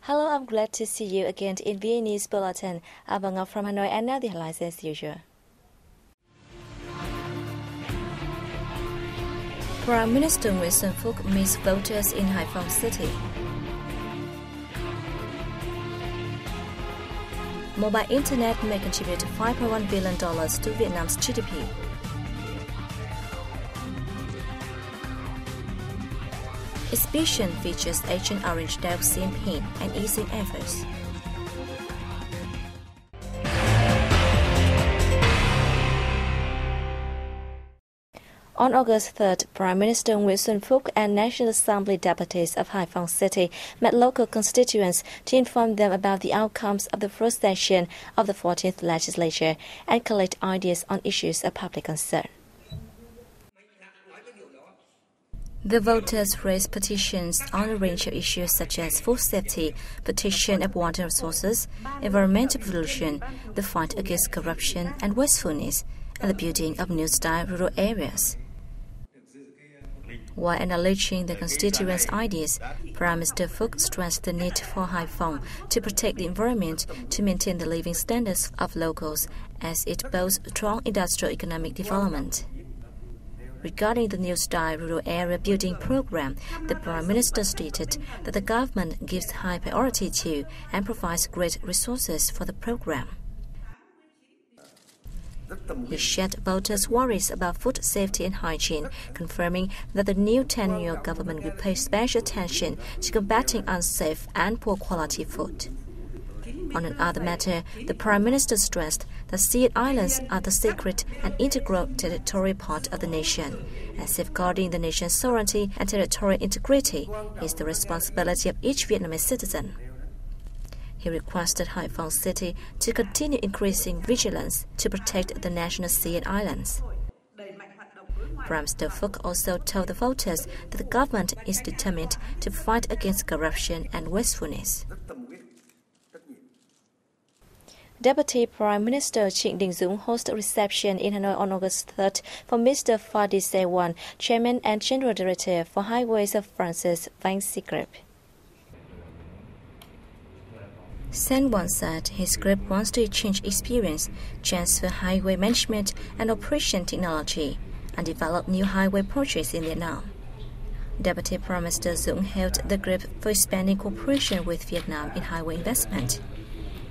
Hello, I'm glad to see you again in VNA's Bulletin. I'm Ngọc from Hanoi and now the headlines as usual. Prime Minister Nguyễn Phúc meets voters in Haiphong City. Mobile Internet may contribute $5.1 billion to Vietnam's GDP. Exhibition features Agent Orange dioxin paint and easing efforts. On August 3rd, Prime Minister Nguyễn Phúc and National Assembly deputies of Haiphong City met local constituents to inform them about the outcomes of the first session of the 14th legislature and collect ideas on issues of public concern. The voters raised petitions on a range of issues such as food safety, protection of water resources, environmental pollution, the fight against corruption and wastefulness, and the building of new-style rural areas. While acknowledging the constituents' ideas, Prime Minister Phúc stressed the need for Haiphong to protect the environment to maintain the living standards of locals as it boasts strong industrial economic development. Regarding the New Style Rural Area Building Program, the Prime Minister stated that the government gives high priority to and provides great resources for the program. He shared voters' worries about food safety and hygiene, confirming that the new 10-year government will pay special attention to combating unsafe and poor quality food. On another matter, the Prime Minister stressed that Sea Islands are the sacred and integral territorial part of the nation, and safeguarding the nation's sovereignty and territorial integrity is the responsibility of each Vietnamese citizen. He requested Haiphong City to continue increasing vigilance to protect the national sea and islands. Prime Minister Phúc also told the voters that the government is determined to fight against corruption and wastefulness. Deputy Prime Minister Trịnh Đình Dũng hosted a reception in Hanoi on August 3rd for Mr. Fadi Saiwan, Chairman and General Director for Highways of France's Vinci Group. Saiwan said his group wants to exchange experience, transfer highway management and operation technology, and develop new highway projects in Vietnam. Deputy Prime Minister Dũng hailed the group for expanding cooperation with Vietnam in highway investment.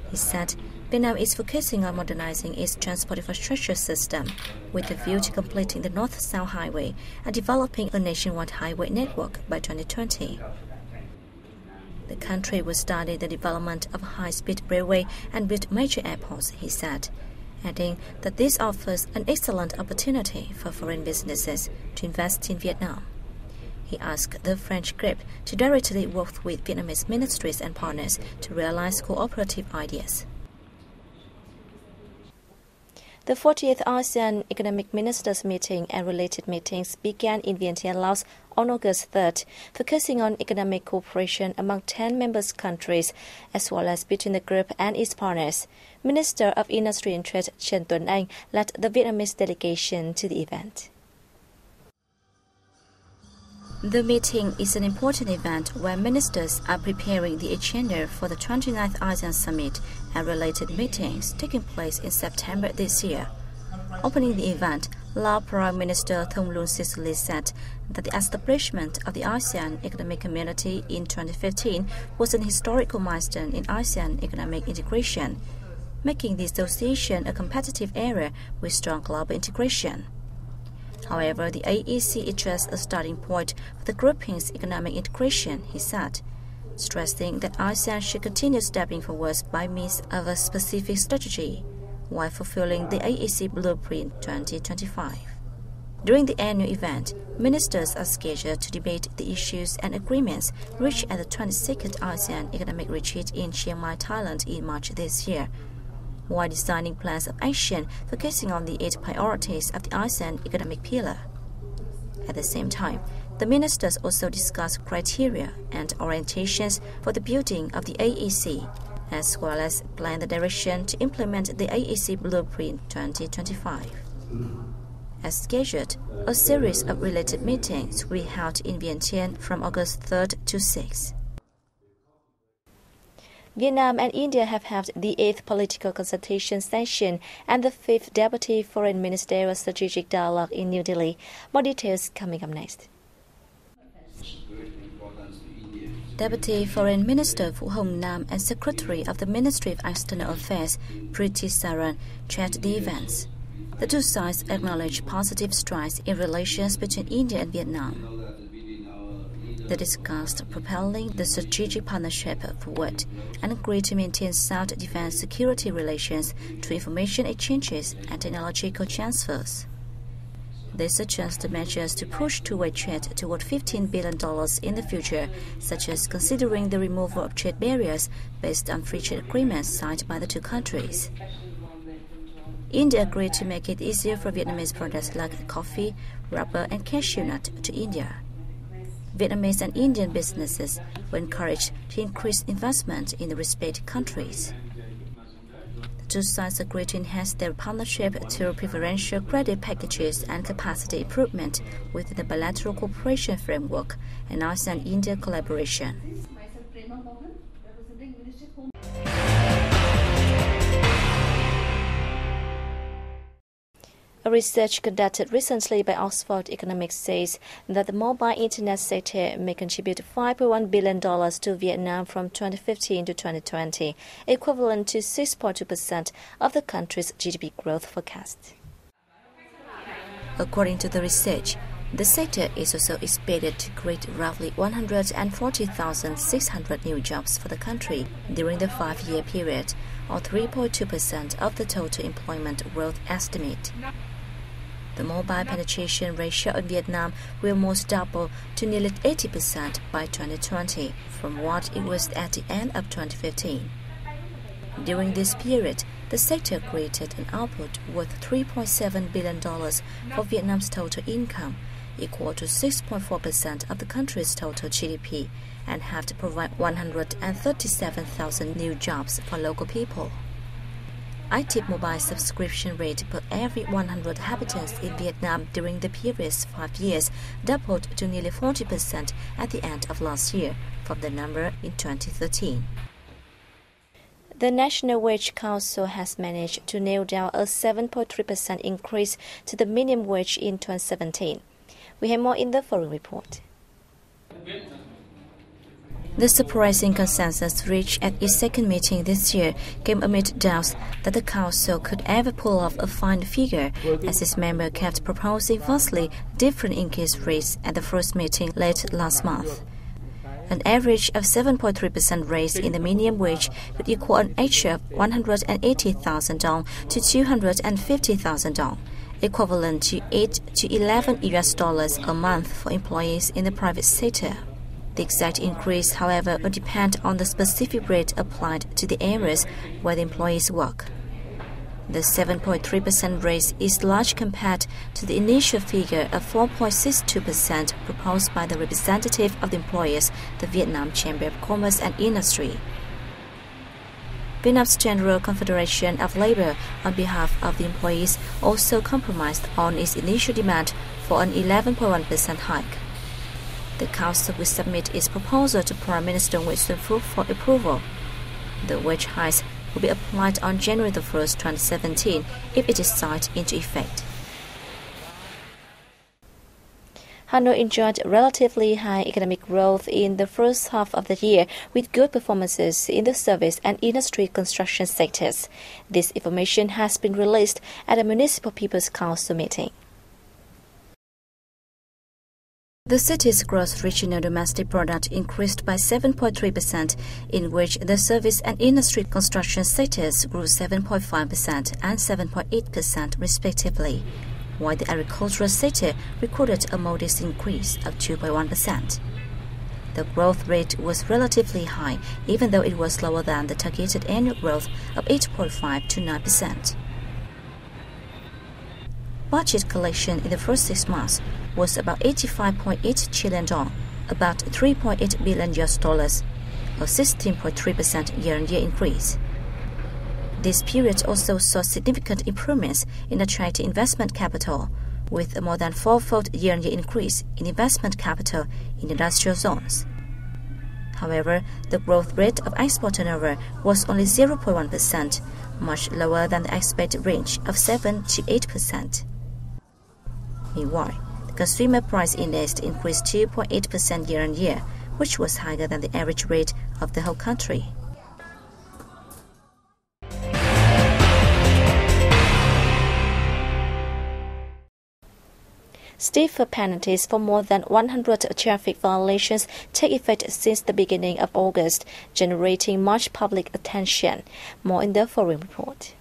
He said Vietnam is focusing on modernizing its transport infrastructure system with a view to completing the North-South Highway and developing a nationwide highway network by 2020. The country will study the development of a high-speed railway and build major airports, he said, adding that this offers an excellent opportunity for foreign businesses to invest in Vietnam. He asked the French group to directly work with Vietnamese ministries and partners to realize cooperative ideas. The 40th ASEAN Economic Ministers meeting and related meetings began in Vientiane, Laos on August 3rd, focusing on economic cooperation among 10 member countries, as well as between the group and its partners. Minister of Industry and Trade Trần Tuấn Anh led the Vietnamese delegation to the event. The meeting is an important event where ministers are preparing the agenda for the 29th ASEAN Summit and related meetings taking place in September this year. Opening the event, Laos Prime Minister Thongloun Sisoulith said that the establishment of the ASEAN Economic Community in 2015 was an historical milestone in ASEAN economic integration, making the association a competitive area with strong global integration. However, the AEC is just a starting point for the grouping's economic integration, he said, stressing that ASEAN should continue stepping forward by means of a specific strategy while fulfilling the AEC Blueprint 2025. During the annual event, ministers are scheduled to debate the issues and agreements reached at the 22nd ASEAN Economic Retreat in Chiang Mai, Thailand in March this year, while designing plans of action focusing on the 8 priorities of the ASEAN economic pillar. At the same time, the ministers also discussed criteria and orientations for the building of the AEC, as well as plan the direction to implement the AEC Blueprint 2025. As scheduled, a series of related meetings will be held in Vientiane from August 3rd to 6th. Vietnam and India have held the 8th political consultation session and the 5th Deputy Foreign Ministerial Strategic Dialogue in New Delhi. More details coming up next. Deputy Foreign Minister Phu Hồng Nam and Secretary of the Ministry of External Affairs, Priti Saran, chaired the events. The two sides acknowledged positive strides in relations between India and Vietnam. They discussed propelling the strategic partnership forward and agreed to maintain sound defense security relations through information exchanges and technological transfers. They suggest measures to push two-way trade toward $15 billion in the future, such as considering the removal of trade barriers based on free trade agreements signed by the two countries. India agreed to make it easier for Vietnamese products like coffee, rubber, and cashew nut to India. Vietnamese and Indian businesses were encouraged to increase investment in the respective countries. The two sides agreed to enhance their partnership through preferential credit packages and capacity improvement within the bilateral cooperation framework and ASEAN-India collaboration. A research conducted recently by Oxford Economics says that the mobile internet sector may contribute $5.1 billion to Vietnam from 2015 to 2020, equivalent to 6.2% of the country's GDP growth forecast. According to the research, the sector is also expected to create roughly 140,600 new jobs for the country during the 5-year period, or 3.2% of the total employment growth estimate. The mobile penetration ratio in Vietnam will most double to nearly 80% by 2020 from what it was at the end of 2015. During this period, the sector created an output worth $3.7 billion for Vietnam's total income, equal to 6.4% of the country's total GDP, and have to provide 137,000 new jobs for local people. IT mobile subscription rate per every 100 inhabitants in Vietnam during the previous 5 years doubled to nearly 40% at the end of last year from the number in 2013. The National Wage Council has managed to nail down a 7.3% increase to the minimum wage in 2017. We have more in the following report. The surprising consensus reached at its second meeting this year came amid doubts that the Council could ever pull off a final figure, as its members kept proposing vastly different increase rates at the first meeting late last month. An average of 7.3% raise in the minimum wage would equal an extra of $180,000 to $250,000, equivalent to $8 to $11 a month for employees in the private sector. The exact increase, however, will depend on the specific rate applied to the areas where the employees work. The 7.3% raise is large compared to the initial figure of 4.62% proposed by the representative of the employers, the Vietnam Chamber of Commerce and Industry. Vietnam's General Confederation of Labor, on behalf of the employees, also compromised on its initial demand for an 11.1% hike. The Council will submit its proposal to Prime Minister Nguyễn Xuân Phúc for approval. The wage hike will be applied on January 1, 2017, if it is signed into effect. Hanoi enjoyed relatively high economic growth in the first half of the year, with good performances in the service and industry construction sectors. This information has been released at a Municipal People's Council meeting. The city's gross regional domestic product increased by 7.3%, in which the service and industry construction sectors grew 7.5% and 7.8% respectively, while the agricultural sector recorded a modest increase of 2.1%. The growth rate was relatively high, even though it was lower than the targeted annual growth of 8.5 to 9%. Budget collection in the first 6 months was about 85.8 trillion dong, about $3.8 billion, a 16.3% year-on-year increase. This period also saw significant improvements in attracting investment capital, with a more than 4-fold year-on-year increase in investment capital in industrial zones. However, the growth rate of export turnover was only 0.1%, much lower than the expected range of 7 to 8%. Meanwhile, the consumer price index increased 2.8% year-on-year, which was higher than the average rate of the whole country. Stiffer penalties for more than 100 traffic violations take effect since the beginning of August, generating much public attention. More in the following report.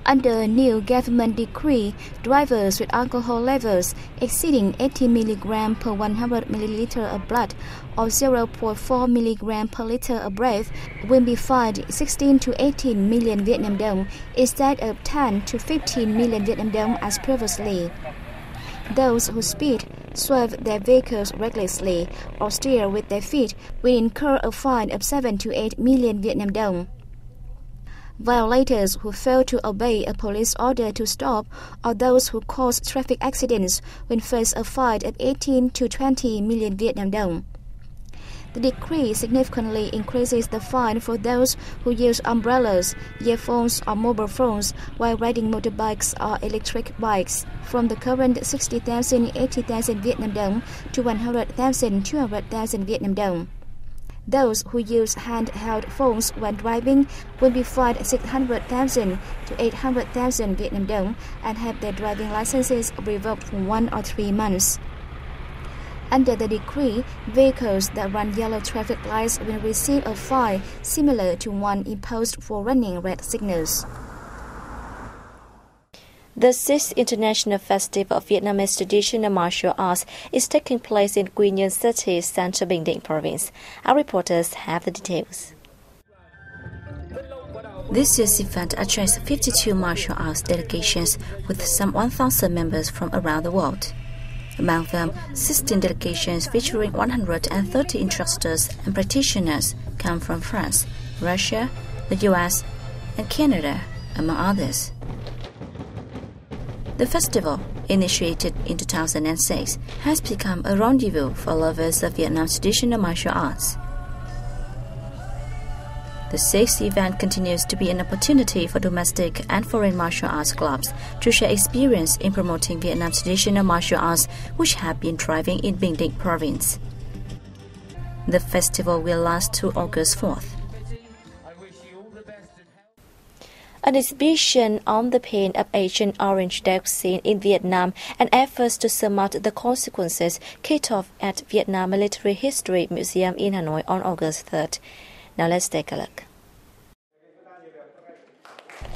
Under a new government decree, drivers with alcohol levels exceeding 80 mg per 100 ml of blood or 0.4 mg per liter of breath will be fined 16 to 18 million Vietnam dong instead of 10 to 15 million Vietnam dong as previously. Those who speed, swerve their vehicles recklessly, or steer with their feet will incur a fine of 7 to 8 million Vietnam dong. Violators who fail to obey a police order to stop or those who cause traffic accidents will face a fine of 18 to 20 million Vietnam dong. The decree significantly increases the fine for those who use umbrellas, earphones or mobile phones while riding motorbikes or electric bikes from the current 60,000 80,000 Vietnam dong to 100,000 200,000 Vietnam dong. Those who use handheld phones when driving will be fined 600,000 to 800,000 Vietnam dong and have their driving licenses revoked for 1 or 3 months. Under the decree, vehicles that run yellow traffic lights will receive a fine similar to one imposed for running red signals. The SIS International Festival of Vietnamese Traditional Martial Arts is taking place in Quy Nhơn City, Central Bình Định Province. Our reporters have the details. This year's event attracts 52 martial arts delegations with some 1,000 members from around the world. Among them, 16 delegations featuring 130 instructors and practitioners come from France, Russia, the US, and Canada, among others. The festival, initiated in 2006, has become a rendezvous for lovers of Vietnam's traditional martial arts. The sixth event continues to be an opportunity for domestic and foreign martial arts clubs to share experience in promoting Vietnam's traditional martial arts, which have been thriving in Bình Định Province. The festival will last to August 4th. An exhibition on the pain of Agent Orange dioxin in Vietnam and efforts to surmount the consequences kicked off at Vietnam Military History Museum in Hanoi on August 3rd. Now let's take a look.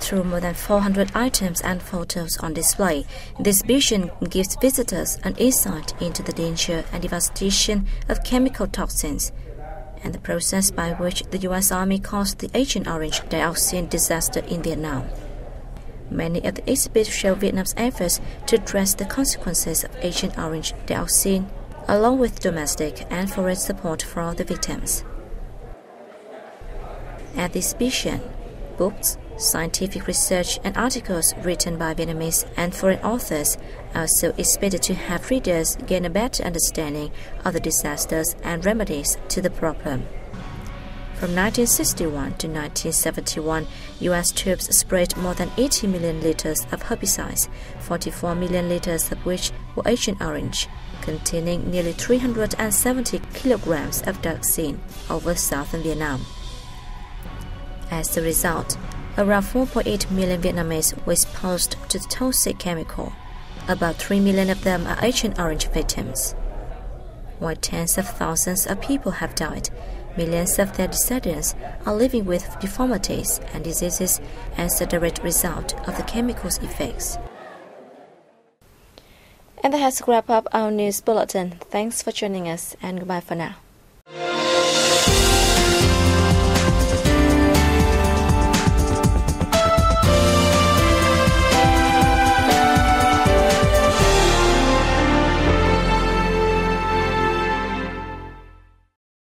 Through more than 400 items and photos on display, the exhibition gives visitors an insight into the danger and devastation of chemical toxins and the process by which the U.S. Army caused the Agent Orange dioxin disaster in Vietnam. Many of the exhibits show Vietnam's efforts to address the consequences of Agent Orange dioxin, along with domestic and foreign support for the victims. At the exhibition, books, scientific research and articles written by Vietnamese and foreign authors are also expected to have readers gain a better understanding of the disasters and remedies to the problem. From 1961 to 1971, U.S. troops sprayed more than 80 million liters of herbicides, 44 million liters of which were Agent Orange, containing nearly 370 kilograms of dioxin over southern Vietnam. As a result, around 4.8 million Vietnamese were exposed to the toxic chemical. About 3 million of them are Agent Orange victims. While tens of thousands of people have died, millions of their descendants are living with deformities and diseases as a direct result of the chemical's effects. And that has wrapped up our news bulletin. Thanks for joining us and goodbye for now.